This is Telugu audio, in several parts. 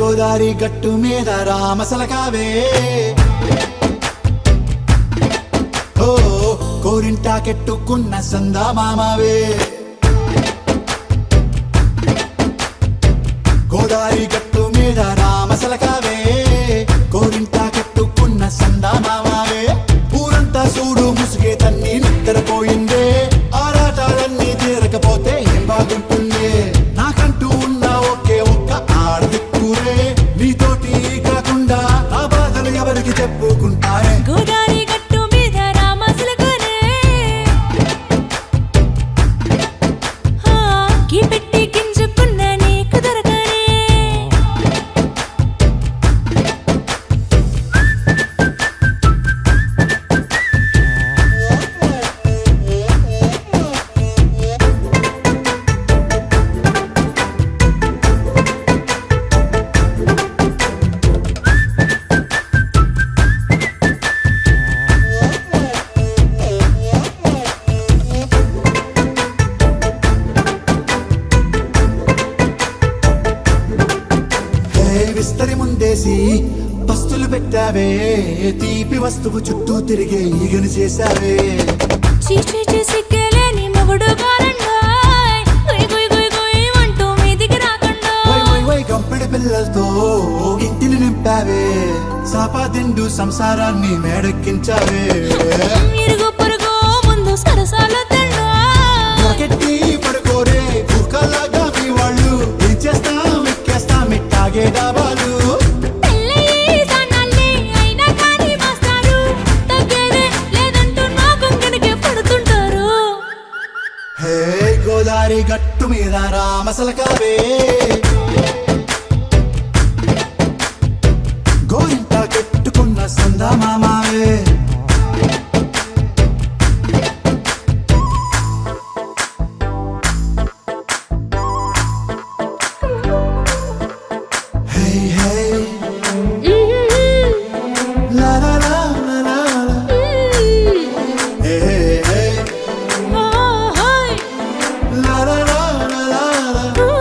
గోదారి గట్టు మీద రామసలకావే ఓ కోరింటాకెట్టుకున్న సందా మామావే గోదారి గట్టు మీద రామసలకావే కోరింటాకెట్టుకున్న సందా మామావే ఊరంతా చూడు ముసుగే తన్ని నిద్రపోయిందే ఆరాటాలన్నీ తీరకపోతే ఏం బాగుంటుంది నాకంటూ ఉన్న ఒకే ఒక్క ఆడదిక్కురే నీతోటి కాకుండా ఆ బాధలు ఎవరికి చెప్పుకుంటారే గోదారి గట్టు మీద రామసలకానే పెట్టి గింజుకున్న నీకు దొరకనే విస్తరి ముందేసి పస్తులు పెట్టావే తీపి వస్తువు చుట్టూ తిరిగే ఈగను చేశావే చీచీ సిగ్గలేని మొగుడు కారండాయ్ గుయ్ గుయ్ గుయ్ గుయ్ అంటూ మీదికి రాకుండా వై గంపెడి పిల్లలతో ఇంటిని నింపావే సాపాదిండు సంసారాన్ని మేడెక్కించావే ఇరుగు పొరుగు ముందు సరసాల తండా రాకెట్టి పడుకోరే కుక్కలాగా మీ వాళ్ళు ఏం చేస్తాం ఎక్కేస్తాం ఇట్టాగే డాబాలు పెళ్ళయి సన్నాల్ని అయినా కానీ మాస్తారు తగ్గేదే లేదంటూ నా కొంగనికే పడుతుంటారు హే గోదారి గట్టు మీద రామసలకావే గోరింట కెట్టుకున్న సందా మామావే Hey, hey, la la la la la la. Hey, hey, hey, la la la la la la.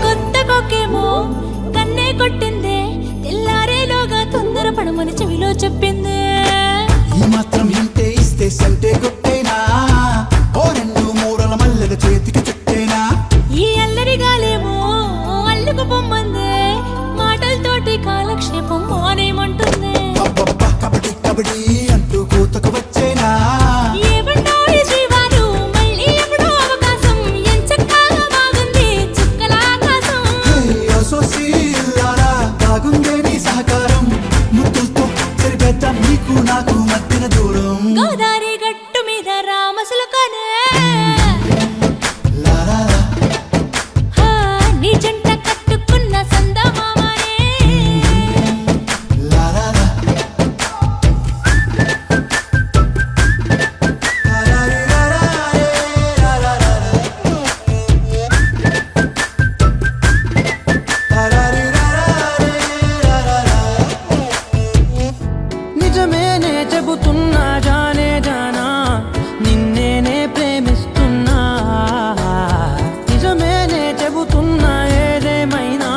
కొత్త కొక్కేమో కన్నే కొట్టిందే తెల్లారేలోగా తొందర పడమని చెవిలో చెప్పిందే ఈ మాత్రం ఇంటే ఇస్తే సంటే కొట్టేనా ఓ రెండు మూరల మల్లెల చేతికి చుట్టేనా ఈ అల్లరి గాలేమో అల్లుకు పొమ్మందే మాటలతోటి కాలక్షేపం మానేమంటుంది అబ్బబ్బా కబడ్డీ కబడ్డీ అంటూ కూతకు వచ్చేనా ఏమంటారు శ్రీవారు మళ్ళీ ఎప్పుడో అవకాశం ఎంచక్కా బాగుంది చుక్కల ఆకాశం అసోసి ఇల్లారా బాగుందే నీ సహకారం ముద్దులతో సరిపెద్దాం నీకు నాకు మధ్యన దూరం గోదారి గట్టు మీద రామసలకానే లా లా లా. నీ జంట కట్టుకున్న సందమామనే La la la. La la la la la la la la. La la la la la la. నిజమేనే చెబుతున్నా జానే జానా నిన్నేనే ప్రేమిస్తున్నా నిజమేనే చెబుతున్నా ఏదేమైనా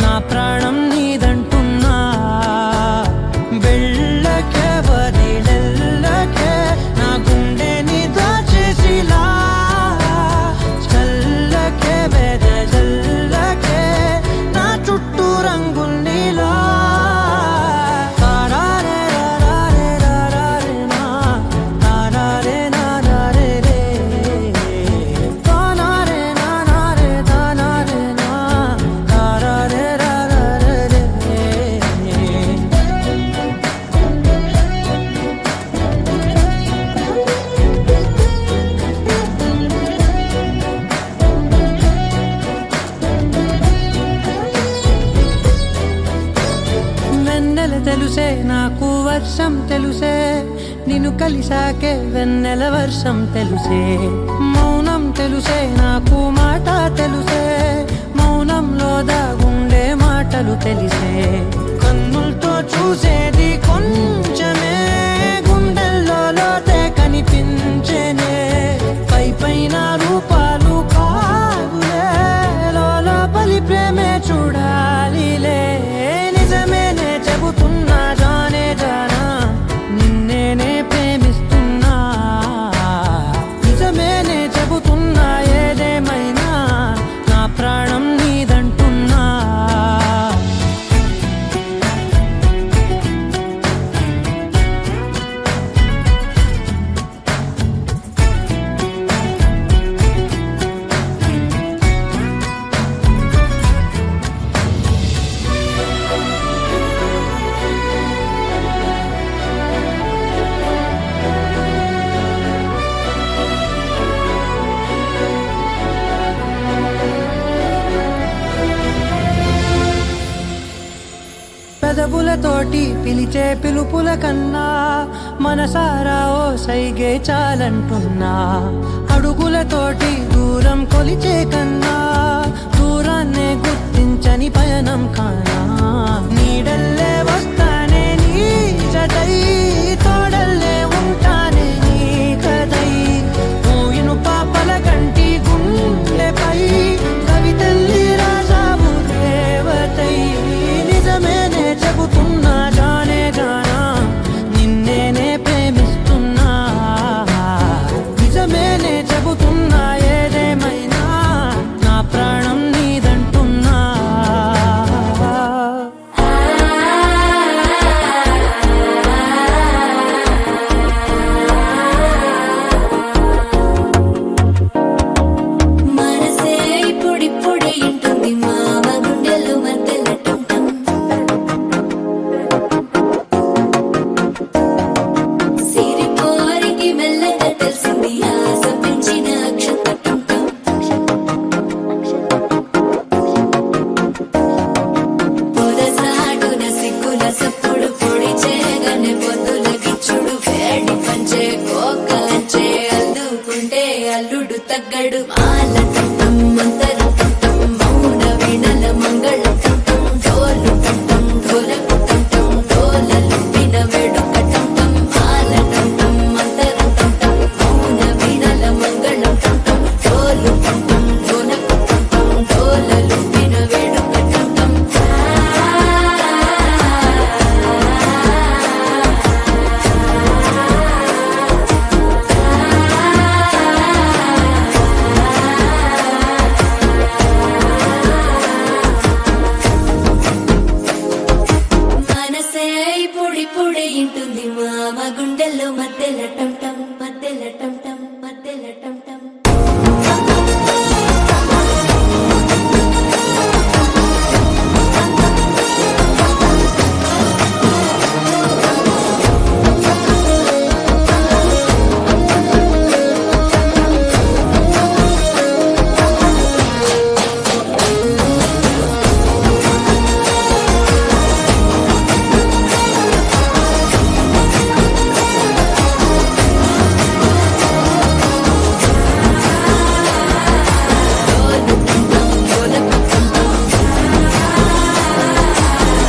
నా ప్రాణం నీదంటున్నా వెళ్ళకే వదిలెల్లకే నా గుండె నీ దాచేసిలా చల్లకే వెదజల్లకే నా చుట్టూ రంగులు నీలా తారారే రారే రారే నా తారారే నారే రే తానారే నారే తానారే నా తారారే రారే రే వెన్నెల తెలుసే నాకు వర్షం తెలుసే నిన్ను కలిసాకే వెన్నెల వర్షం తెలుసే మౌనం తెలుసే నాకు మాట తెలుసే మౌనంలో దాగుండే మాటలు తెలిసే కన్నులతో చూసేది కొంచెమే గుండెల్లో లోతే కనిపించేనే పై పైన రూపాలు కాదులే లోపలి ప్రేమే చూడాలిలే నిజమేనే చెబుతున్నా జానే జానా నిన్నేనే ప్రేమిస్తున్నా నిజమేనే చెబుతున్నా ఏదేమైనా నా ప్రాణం నీదంటున్నా పెదవులతోటి పిలిచే పిలుపుల కన్నా మనసారా ఓ సైగే చాలంటున్నా అడుగులతోటి దూరం కొలిచే కన్నా దూరాన్నే గుర్తించని పయనం కానా నీడల్లే వస్తానే నీ జతై తోడల్లే ఉంటానే నీ కదై మూయిను పాపల కంటి గుండెపై కవితల్లి రాజావు దేవతై నిజమేనే చెబుతున్నా జానే జానా నిన్నేనే ప్రేమిస్తున్నా నిజమేనే చెబుతున్నా ఏదేమైనా నా ప్రాణం నీదంటున్నా మనసే ఇప్పుడిప్పుడే ఇంటుంది మామ గుండెలు మధ్యలటం సిరిపోరికి మెల్లగా తెలిసింది ఆశ పెంచిన అక్షతటం పొదసాటున సిగ్గుల సప్పుడు పొడి చేయగానే పొద్దుల గిచ్చుడు వేడి పంచే కోకంచే అల్లుకుంటే అల్లుడు తగ్గడు మాల టంటం మంతరం టంటం మౌన వీణల మంగళం టంటం డోలు టంటం ఢోలకు టంటం డోలలు విన వేడుక టంటం మాల టంటం మంతరం టంటం మౌన వీణల మంగళం టంటం డోలు టంటం ఢోలకు టంటం డోలలు విన వేడుక టంటం మనసే ఇప్పుడిప్పుడే ఇంటుంది మామ గుండెల్లో మధ్యలటం టం మధ్యలటం టం మధ్యలటం టం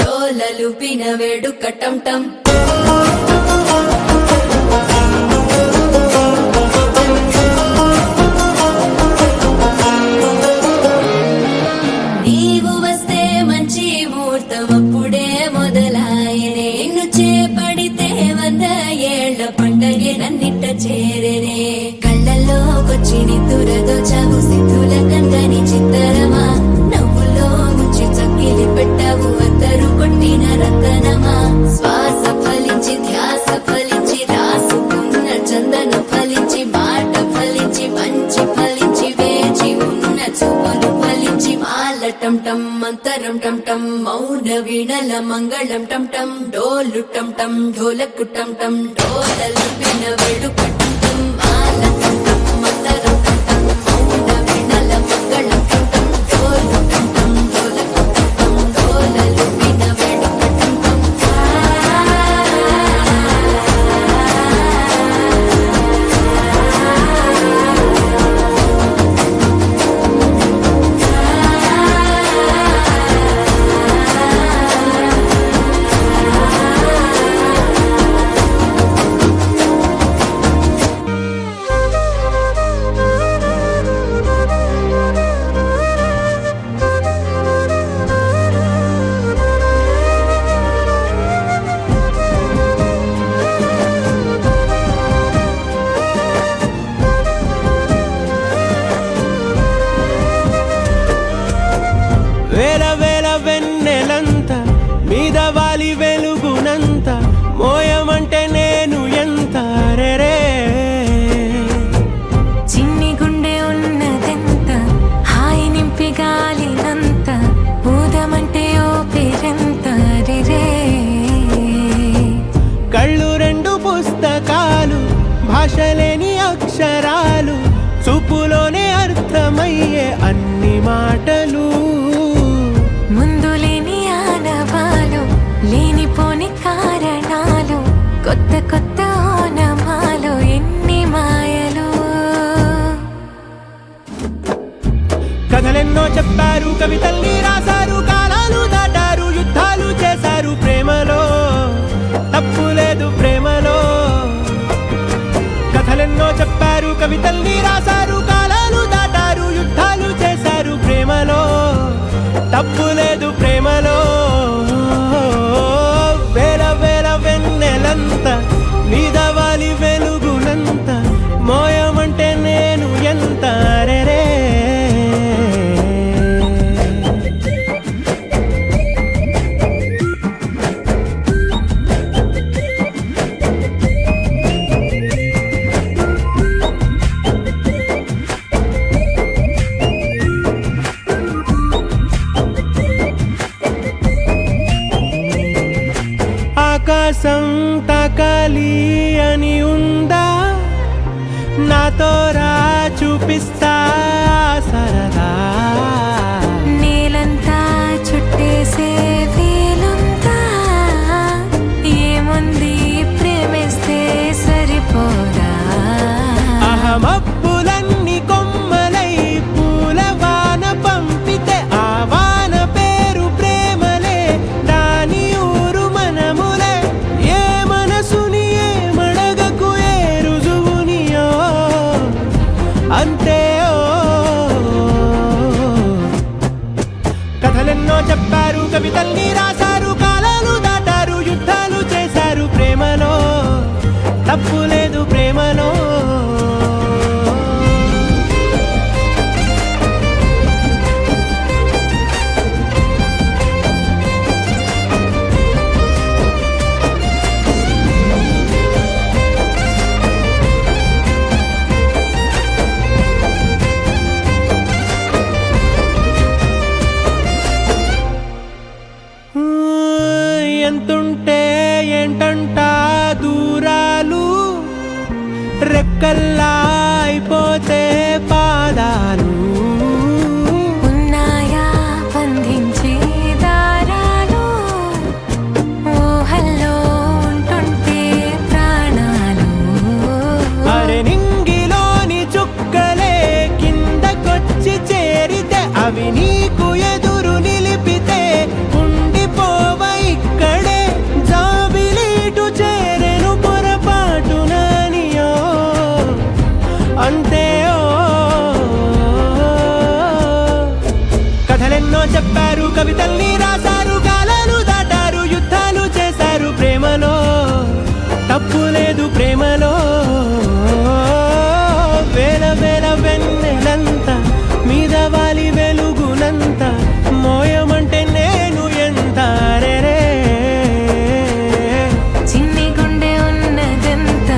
డోలలు పిన వేడుక టం టం నీవు వస్తే మంచి ముహూర్తం అప్పుడే మొదలాయనే నిన్ను చేపడితే 100 ఏళ్ల పండగే నన్నిట్ట చేరేనే కళ్ళల్లోకొచ్చి నిద్దురతో చావు సిద్ధుల కందని చిత్తరమా నవ్వులో ముంచి చక్కిలి పెట్టావు అద్దరు కొట్టిన రతనమా శ్వాస ఫలించి ధ్యాస ఫలించి రాసుకున్న చందన ఫలించి మాట ఫలించి మంచి ఫలించి వేచి ఉన్న చూపులు ఫలించి మాల టం టం మంతరం టం టం మౌన వీణల మంగళం టం టం డోలు టం టం ఢోలకు టం టం డోలలు విన వేడుక టం టం మాల టం టం మంతరం టం టం మౌన వీణల మంగళం టం టం డోలు టం టం ఢోలకు టం టం డోలలు విన వేడుక టం టం తప్పు లేదు ప్రేమలో. వేల వేల వెన్నెలంత మీద వాలి వెలుగునంత మోయమంటే నేను ఎంత రే. ఆకాశం తాకాలి అని ఉందా, నాతో రా చూపిస్తా సరదా. నేలంతా చుట్టేసే వీలుందా, ఏముంది ప్రేమిస్తే సరిపోదా. అహమప్పులన్నీ కొమ్మలై పూల వాన పంపితే ఆ వాన పేరు ప్రేమలే, దాని ఊరు మనములే. ఏ మనసుని ఏ మడగకు ఏ రుజువునియో అంతే. కథలెన్నో చెప్పారు, కవితల్ని రాశారు, కాలాలు దాటారు, యుద్ధాలు చేశారు ప్రేమలో. తప్పు లేదు ప్రేమలో. ఎంతుంటే ఏంటంట దూరాలు, రెక్కల్లా అయిపోతే పాదాలు. ఉన్నాయా బంధించే దారాలు, ఊహల్లో ఉంటుంటే ప్రాణాలు. అరే నింగిలోని చుక్కలే కిందకొచ్చి చేరితే, అవి నీకు ఎదురు నిలిపితే ఉండిపోవ ఇక్కడే. జాబిలీటు చేరెను పొరపాటుననియో అంతే. కథలెన్నో చెప్పారు, కవితల్ని రాశారు, కాలాలు దాటారు, యుద్ధాలు చేశారు ప్రేమలో. తప్పు లేదు ప్రేమలో. వేల వేల వెన్నెలంత మీద వాలి వెలుగునంత మోయమంటే నేను ఎంత రే. చిన్ని గుండె ఉన్నదంత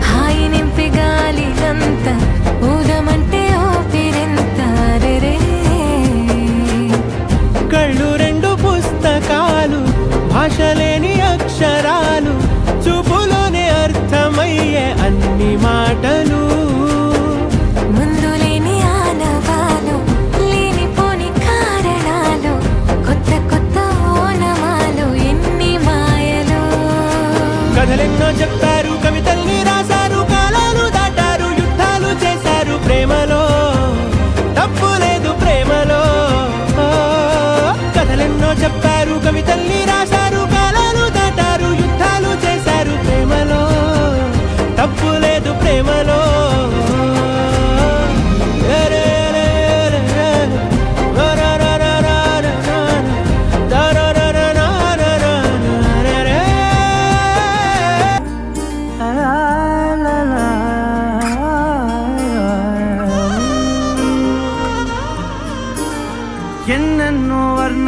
హాయి నింపి గాలినంత ఊదమంటే ఊపిరెంత రే. కళ్ళు రెండు పుస్తకాలు, భాష లేని అక్షరాలు, చూపులోనే అర్థమయ్యే అన్ని మాటలు. ముందు లేని ఆనవాలు, లేనిపోని కారణాలు, కొత్త కొత్త ఓనమాలు, ఎన్ని మాయలు. కథలెన్నో చెప్పారు, కవితల్ని రాశారు, కాలాలు దాటారు, యుద్ధాలు చేశారు ప్రేమలో. తప్పు లేదు ప్రేమలో. కథలెన్నో చెప్పారు, కవితల్ని రాశారు, కాలాలు దాటారు, యుద్ధాలు చేశారు ప్రేమలో. తప్పు లేదు ప్రేమలో. ఎన్నెన్నో వర్ణ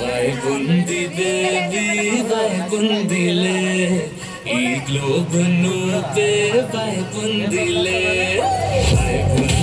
వైబుంది బేబీ వైబుందిలే, ఈ గ్లోబ్ నువ్వే వైబుందిలే. వైబుంది